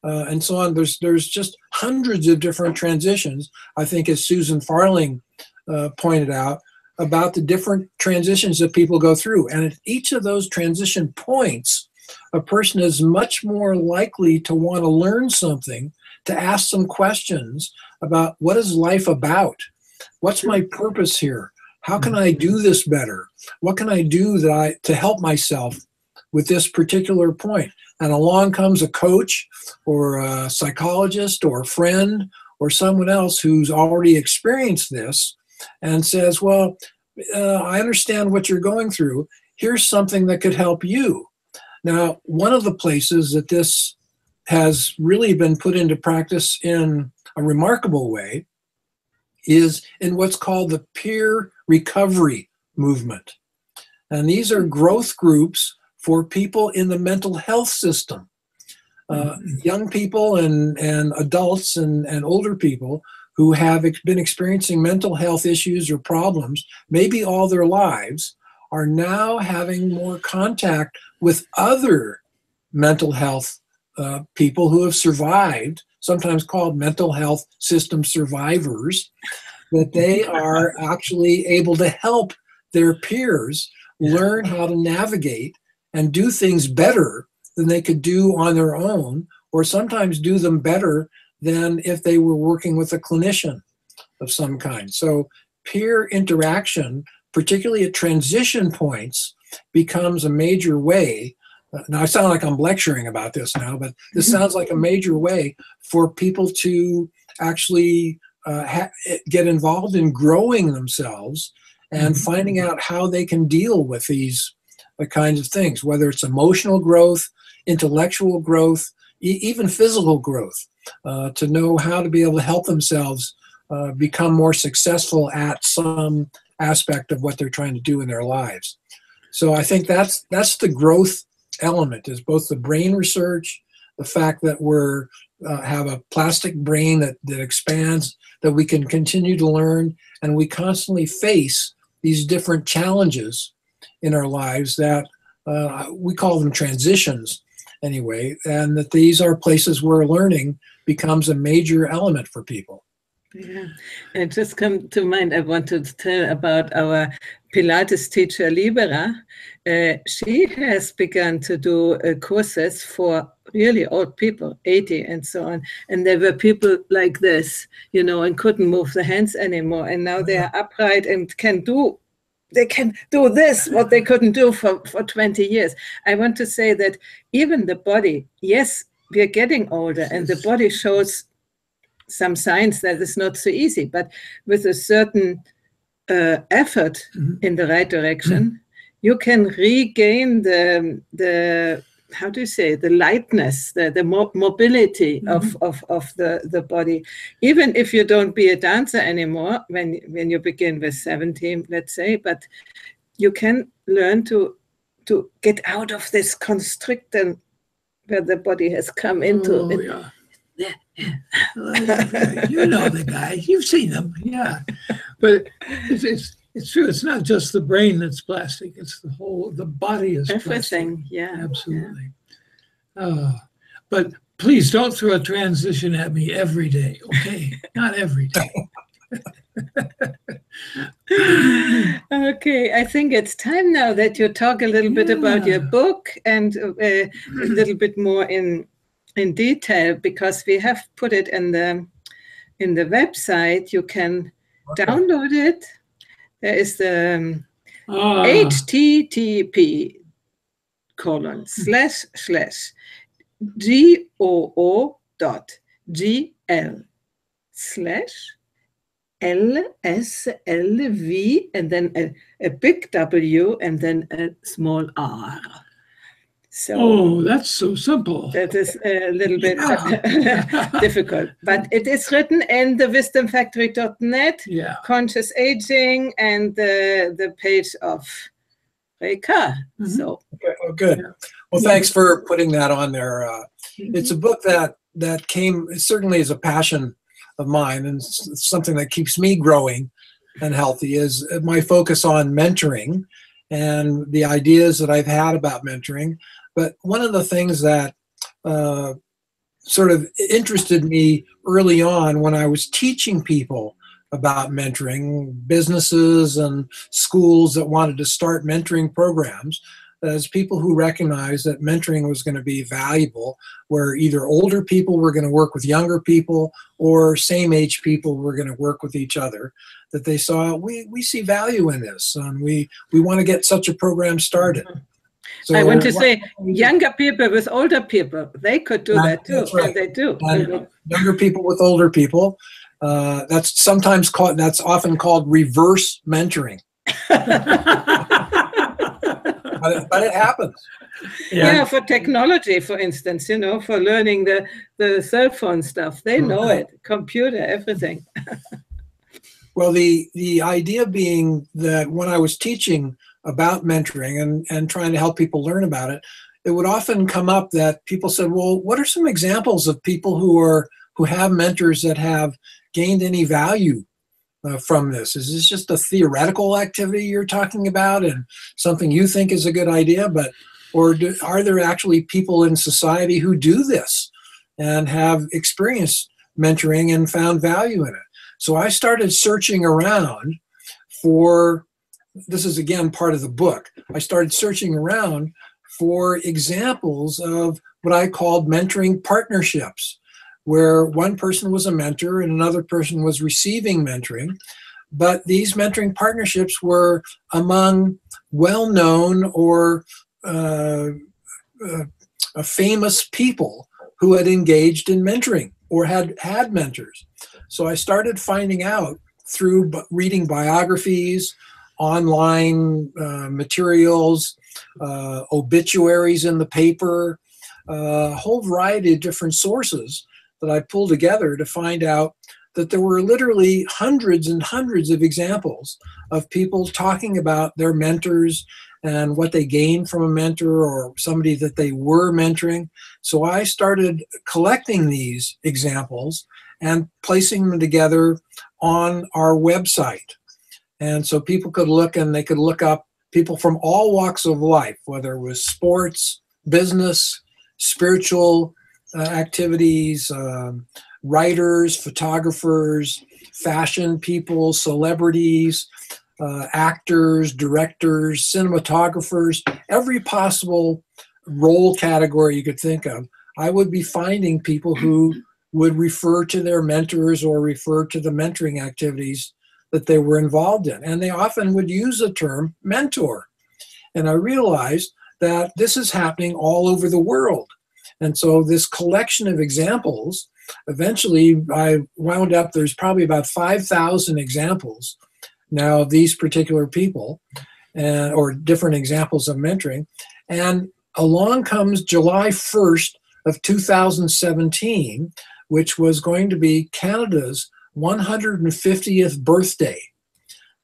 and so on. There's just hundreds of different transitions, I think, as Susan Farling pointed out, about the different transitions that people go through. And at each of those transition points, a person is much more likely to want to learn something, to ask some questions about what is life about? What's my purpose here? How can I do this better? What can I do to help myself with this particular point? And along comes a coach or a psychologist or a friend or someone else who's already experienced this and says, well, I understand what you're going through. Here's something that could help you. Now, one of the places that this has really been put into practice in a remarkable way is in what's called the peer recovery movement. And these are growth groups for people in the mental health system. Young people and adults and older people who have been experiencing mental health issues or problems, maybe all their lives, are now having more contact with other mental health people who have survived, sometimes called mental health system survivors, that they are actually able to help their peers learn how to navigate and do things better than they could do on their own, or sometimes do them better than if they were working with a clinician of some kind. So peer interaction, particularly at transition points, becomes a major way. Now, I sound like I'm lecturing about this now, but this sounds like a major way for people to actually get involved in growing themselves and finding out how they can deal with these kinds of things, whether it's emotional growth, intellectual growth, even physical growth, to know how to be able to help themselves become more successful at some aspect of what they're trying to do in their lives. So I think that's the growth element, is both the brain research, the fact that we're have a plastic brain that expands, that we can continue to learn, and we constantly face these different challenges in our lives that we call them transitions anyway, and that these are places where learning becomes a major element for people. Yeah, it just come to mind, I wanted to tell about our Pilates teacher, Libera. She has begun to do courses for really old people, 80 and so on. And there were people like this, and couldn't move the hands anymore. And now they are upright and they can do this, what they couldn't do for 20 years. I want to say that even the body, yes, we are getting older and the body shows some signs that it's not so easy, but with a certain effort in the right direction, you can regain the how do you say, the lightness, the mobility of the body. Even if you don't be a dancer anymore, when you begin with 17, let's say, but you can learn to get out of this constrictor where the body has come into. Oh, yeah. You know the guys, you've seen them, yeah. But it's true. It's not just the brain that's plastic. It's the body is everything. Plastic. Yeah, absolutely. Yeah. But please don't throw a transition at me every day. Okay, not every day. Okay, I think it's time now that you talk a little bit about your book and a little bit more in detail, because we have put it in the website. You can download it. There is the http://goo.gl/LSLV and then a big W and then a small R. So that's so simple. That is a little bit difficult, but it is written in the wisdomfactory.net, conscious aging, and the page of Rey Carr. So good. Well, thanks for putting that on there. It's a book that came certainly as a passion of mine, and something that keeps me growing and healthy is my focus on mentoring and the ideas that I've had about mentoring. But one of the things that sort of interested me early on when I was teaching people about mentoring, businesses and schools that wanted to start mentoring programs, as people who recognized that mentoring was going to be valuable, where either older people were going to work with younger people or same age people were going to work with each other, that they saw, we see value in this, and we want to get such a program started. So I want to say younger people with older people, they could do that too, and they do. And younger people with older people, that's often called reverse mentoring. But it happens. Yeah, for technology, for instance, for learning the cell phone stuff, they know it, computer, everything. Well, the idea being that when I was teaching about mentoring and trying to help people learn about it, it would often come up that people said, well, what are some examples of people who have mentors that have gained any value from this? Is this just a theoretical activity you're talking about and something you think is a good idea, or are there actually people in society who do this and have experienced mentoring and found value in it? So I started searching around for, this is again part of the book, I started searching around for examples of what I called mentoring partnerships, where one person was a mentor and another person was receiving mentoring. But these mentoring partnerships were among well-known or famous people who had engaged in mentoring or had mentors. So I started finding out through reading biographies, online materials, obituaries in the paper, a whole variety of different sources that I pulled together to find out that there were literally hundreds and hundreds of examples of people talking about their mentors and what they gained from a mentor or somebody that they were mentoring. So I started collecting these examples and placing them together on our website. And so people could look, and they could look up people from all walks of life, whether it was sports, business, spiritual activities, writers, photographers, fashion people, celebrities, actors, directors, cinematographers, every possible role category you could think of. I would be finding people who would refer to their mentors or refer to the mentoring activities that they were involved in. And they often would use the term mentor. And I realized that this is happening all over the world. And so this collection of examples, eventually I wound up, there's probably about 5,000 examples now of these particular people or different examples of mentoring. And along comes July 1st of 2017, which was going to be Canada's 150th birthday.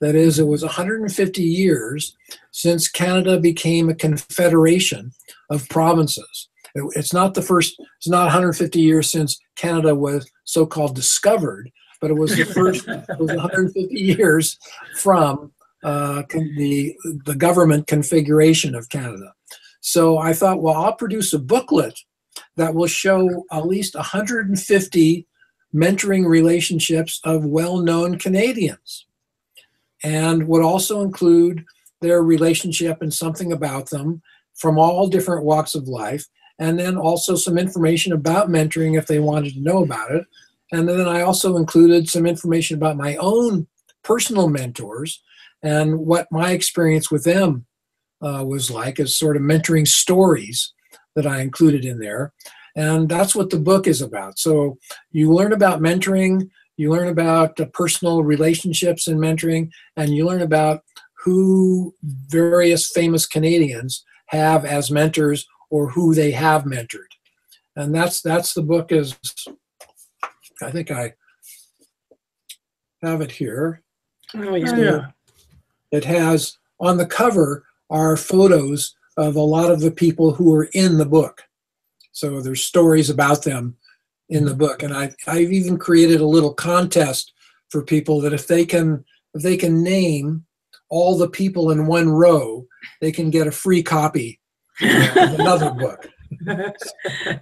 That is, it was 150 years since Canada became a confederation of provinces. It's not 150 years since Canada was so-called discovered, but it was it was 150 years from the government configuration of Canada. So I thought, well, I'll produce a booklet that will show at least 150 mentoring relationships of well-known Canadians, and would also include their relationship and something about them from all different walks of life, and then also some information about mentoring if they wanted to know about it. And then I also included some information about my own personal mentors and what my experience with them was like, as sort of mentoring stories that I included in there. And that's what the book is about. So you learn about mentoring, you learn about personal relationships in mentoring, and you learn about who various famous Canadians have as mentors or who they have mentored. And that's the book. Is, I think I have it here. Oh, yeah. Yeah. It has, on the cover are photos of a lot of the people who are in the book. So there's stories about them in the book. And I've even created a little contest for people that if they can name all the people in one row, they can get a free copy of another book.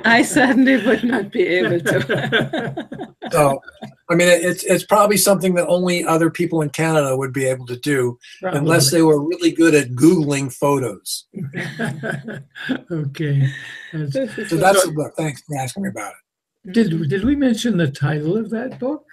I certainly would not be able to. So, I mean, it's probably something that only other people in Canada would be able to do, Probably. unless they were really good at Googling photos. Okay. So that's the book. Thanks for asking me about it. Did we mention the title of that book?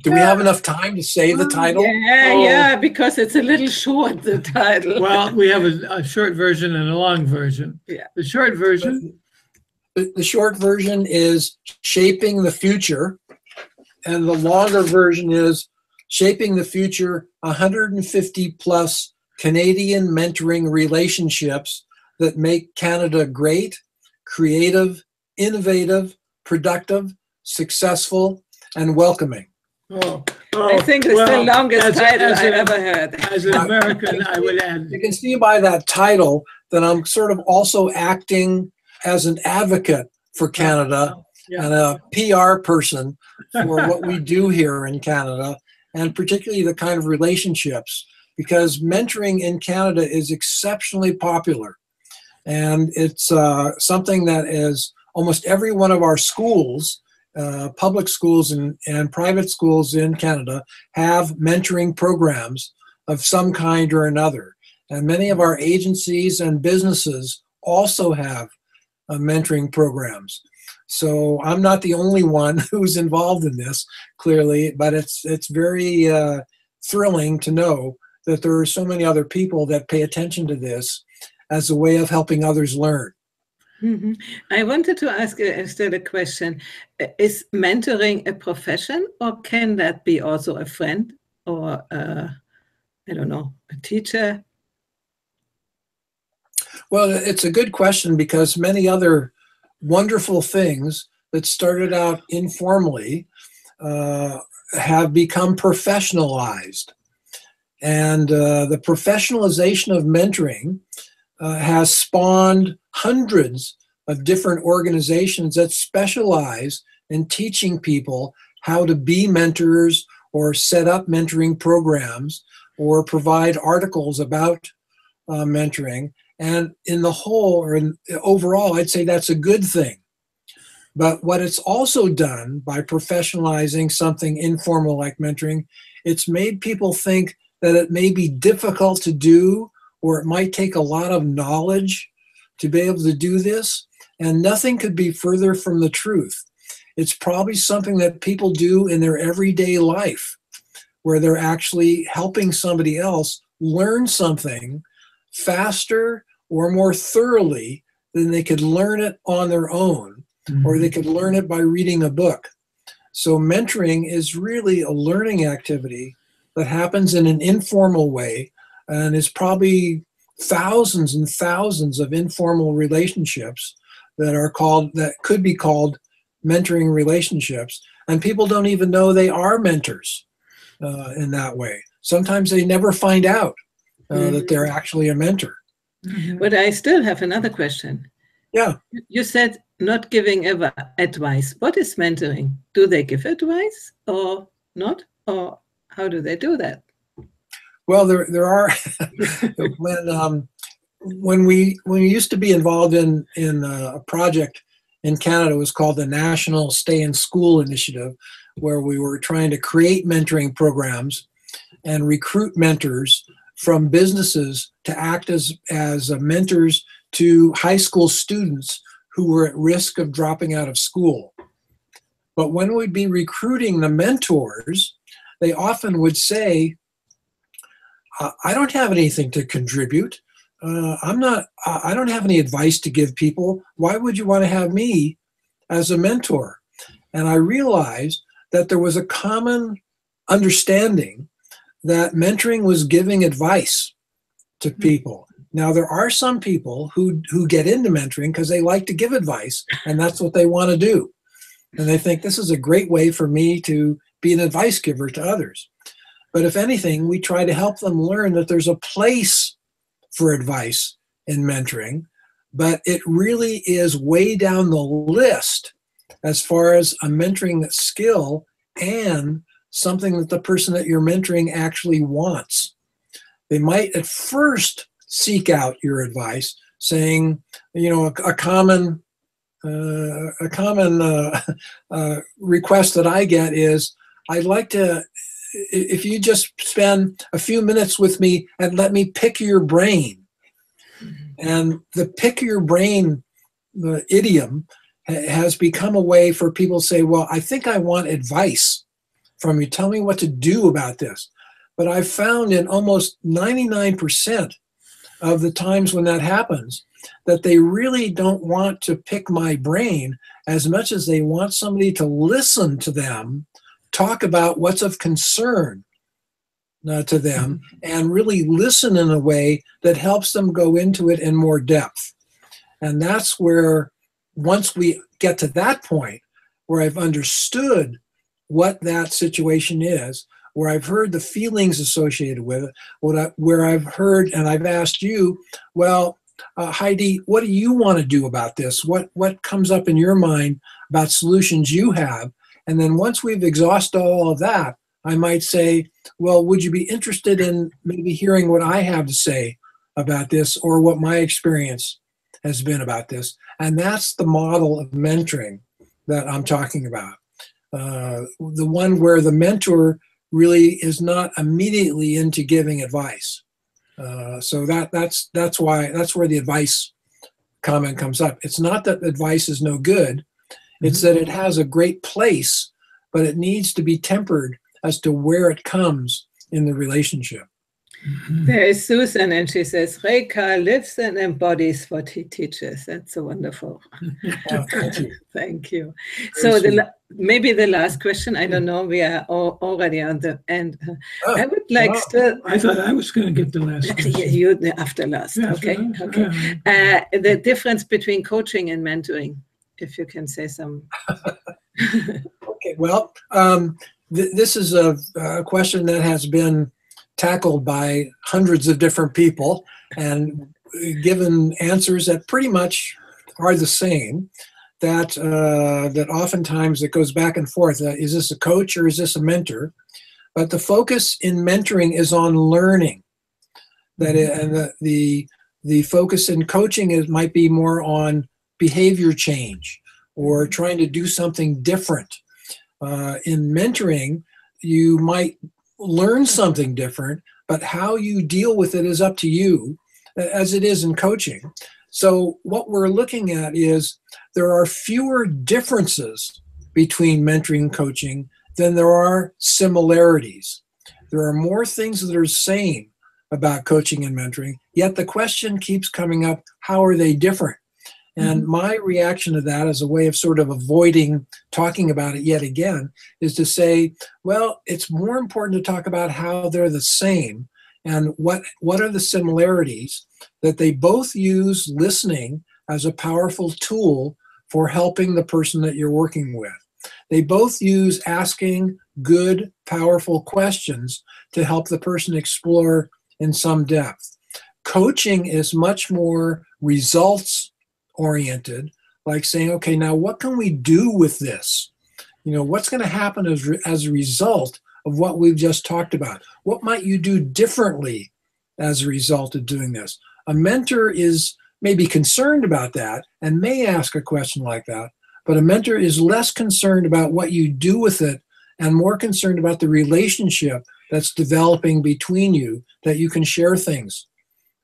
Do we have enough time to say the title? Yeah, because it's a little short, the title. Well, we have a short version and a long version. Yeah. The short version. The short version is Shaping the Future, and the longer version is Shaping the Future, 150 plus Canadian mentoring relationships that make Canada great, creative, innovative, productive, successful, and welcoming. I think it's the longest title I ever heard. As an American, I would add. You can see by that title that I'm sort of also acting as an advocate for Canada and a PR person for what we do here in Canada, and particularly the kind of relationships, because mentoring in Canada is exceptionally popular. And it's something that is almost every one of our schools, public schools and private schools in Canada, have mentoring programs of some kind or another. And many of our agencies and businesses also have mentoring programs. So I'm not the only one who's involved in this, clearly, but it's very thrilling to know that there are so many other people that pay attention to this as a way of helping others learn. Mm-hmm. I wanted to ask instead a question. Is mentoring a profession, or can that be also a friend or, I don't know, a teacher? Well, it's a good question, because many other wonderful things that started out informally have become professionalized. And the professionalization of mentoring has spawned hundreds of different organizations that specialize in teaching people how to be mentors or set up mentoring programs or provide articles about mentoring. And in the whole, or overall, I'd say that's a good thing. But what it's also done by professionalizing something informal like mentoring, it's made people think that it may be difficult to do, or it might take a lot of knowledge to be able to do this. And nothing could be further from the truth. It's probably something that people do in their everyday life, where they're actually helping somebody else learn something faster or more thoroughly than they could learn it on their own, or they could learn it by reading a book. So mentoring is really a learning activity that happens in an informal way, and is probably thousands and thousands of informal relationships that could be called mentoring relationships, and people don't even know they are mentors in that way. Sometimes they never find out that they're actually a mentor. But I still have another question. Yeah. You said not giving ever advice. What is mentoring? Do they give advice or not? Or how do they do that? Well, there are when we used to be involved in a project in Canada, it was called the National Stay in School Initiative, where we were trying to create mentoring programs and recruit mentors from businesses to act as mentors to high school students who were at risk of dropping out of school. But when we'd be recruiting the mentors, they often would say, I don't have anything to contribute. I don't have any advice to give people. Why would you want to have me as a mentor? And I realized that there was a common understanding that mentoring was giving advice to people. Now, there are some people who get into mentoring because they like to give advice, and that's what they want to do. And they think this is a great way for me to be an advice giver to others. But if anything, we try to help them learn that there's a place for advice in mentoring, but it really is way down the list as far as a mentoring skill and something that the person that you're mentoring actually wants. They might at first seek out your advice, saying, a common request that I get is, I'd like to, if you just spend a few minutes with me and let me pick your brain. And the pick your brain, the idiom, has become a way for people to say, well, I think I want advice from you. Tell me what to do about this. But I've found in almost 99% of the times when that happens, that they really don't want to pick my brain as much as they want somebody to listen to them talk about what's of concern to them, and really listen in a way that helps them go into it in more depth. And that's where, once we get to that point, where I've understood what that situation is, where I've heard the feelings associated with it, where I've heard and I've asked you, well, Heidi, what do you want to do about this? What comes up in your mind about solutions you have? And then once we've exhausted all of that, I might say, well, would you be interested in maybe hearing what I have to say about this, or what my experience has been about this? And that's the model of mentoring that I'm talking about. The one where the mentor really is not immediately into giving advice. So that's where the advice comment comes up. It's not that advice is no good. It's that it has a great place, but it needs to be tempered as to where it comes in the relationship. There is Susan, and she says, Rey Carr lives and embodies what he teaches. That's so wonderful. Thank you. Thank you. Very So maybe the last question, I don't know, we are already on the end. I would like to... I thought I was going to get the last question. You after last, Yeah, okay. The difference between coaching and mentoring, if you can say some. Okay, well, this is a question that has been tackled by hundreds of different people and given answers that pretty much are the same, that oftentimes it goes back and forth. Is this a coach or is this a mentor? But the focus in mentoring is on learning. And the focus in coaching might be more on behavior change or trying to do something different. In mentoring, you might learn something different, but how you deal with it is up to you, as it is in coaching. So what we're looking at is there are fewer differences between mentoring and coaching than there are similarities. There are more things that are the same about coaching and mentoring, yet the question keeps coming up, how are they different? And my reaction to that, as a way of sort of avoiding talking about it yet again, is to say, well, it's more important to talk about how they're the same and what are the similarities, that they both use listening as a powerful tool for helping the person that you're working with. They both use asking good, powerful questions to help the person explore in some depth. Coaching is much more results oriented, like saying, okay, now what can we do with this? You know, what's going to happen as a result of what we've just talked about? What might you do differently as a result of doing this? A mentor is maybe concerned about that and may ask a question like that, but a mentor is less concerned about what you do with it and more concerned about the relationship that's developing between you, that you can share things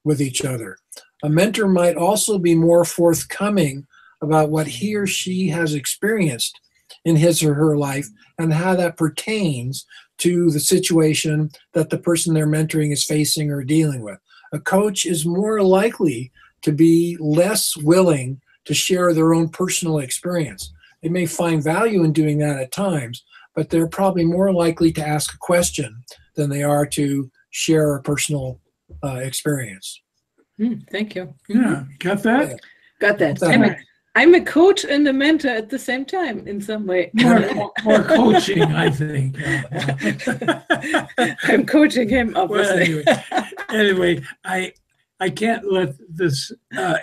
with each other. A mentor might also be more forthcoming about what he or she has experienced in his or her life and how that pertains to the situation that the person they're mentoring is facing or dealing with. A coach is more likely to be less willing to share their own personal experience. They may find value in doing that at times, but they're probably more likely to ask a question than they are to share a personal experience. Thank you. Yeah, got that? Yeah. Got that. I'm a coach and a mentor at the same time in some way. More coaching, I think. I'm coaching him, obviously. Well, anyway, I can't let this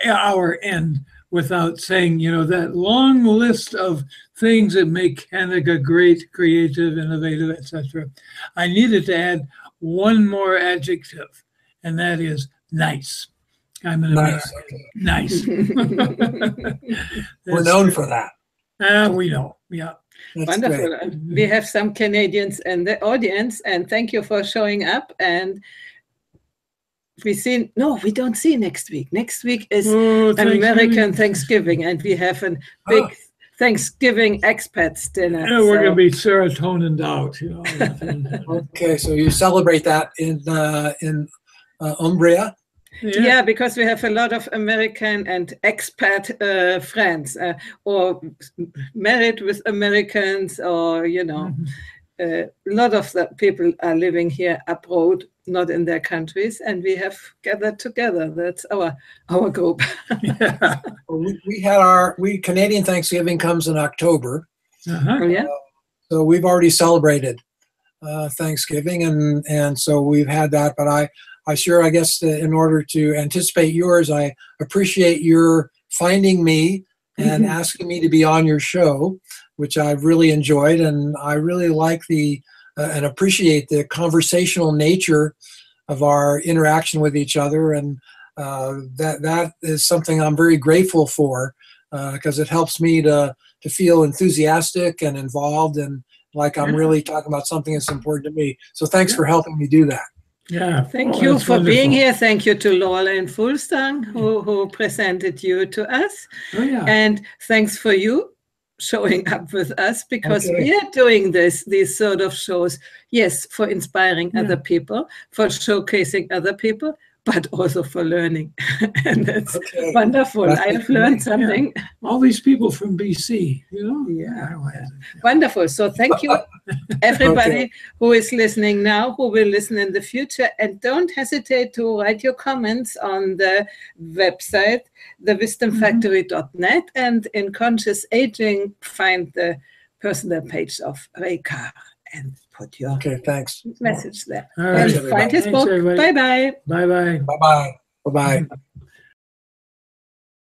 hour end without saying, you know, that long list of things that make Kaneka great, creative, innovative, etc. I needed to add one more adjective, and that is nice. I'm an Nice. American. Nice. We're known for that. We know. Yeah. That's Wonderful. great. We have some Canadians in the audience, and thank you for showing up. And we don't see next week. Next week is American Thanksgiving, and we have a big Thanksgiving expats dinner. Yeah, we're going to be serotonined out. You know. Okay, so you celebrate that in Umbria? Yeah, because we have a lot of American and expat friends, or married with Americans, or, you know, a lot of the people are living here abroad, not in their countries, and we have gathered together. That's our group. Yeah. We had Canadian Thanksgiving comes in October. Oh, yeah? So we've already celebrated Thanksgiving, and so we've had that, but I guess in order to anticipate yours, I appreciate your finding me and asking me to be on your show, which I've really enjoyed. And I really like and appreciate the conversational nature of our interaction with each other. And that is something I'm very grateful for, because it helps me to feel enthusiastic and involved and like I'm really talking about something that's important to me. So thanks for helping me do that. Yeah. Thank you for being here. Thank you to Lola and Fulstang who presented you to us. Oh, yeah. And thanks for you showing up with us, because we are doing these sort of shows, yes, for inspiring other people, for showcasing other people, but also for learning. And that's wonderful. I have learned something. Yeah. All these people from BC, you know? Yeah. Wonderful. So thank you, everybody who is listening now, who will listen in the future. And don't hesitate to write your comments on the website, thewisdomfactory.net. And in Conscious Aging, find the personal page of Rey Carr and put your thanks. message there. All right, and find his book. Bye-bye. Bye-bye. Bye-bye. Bye-bye.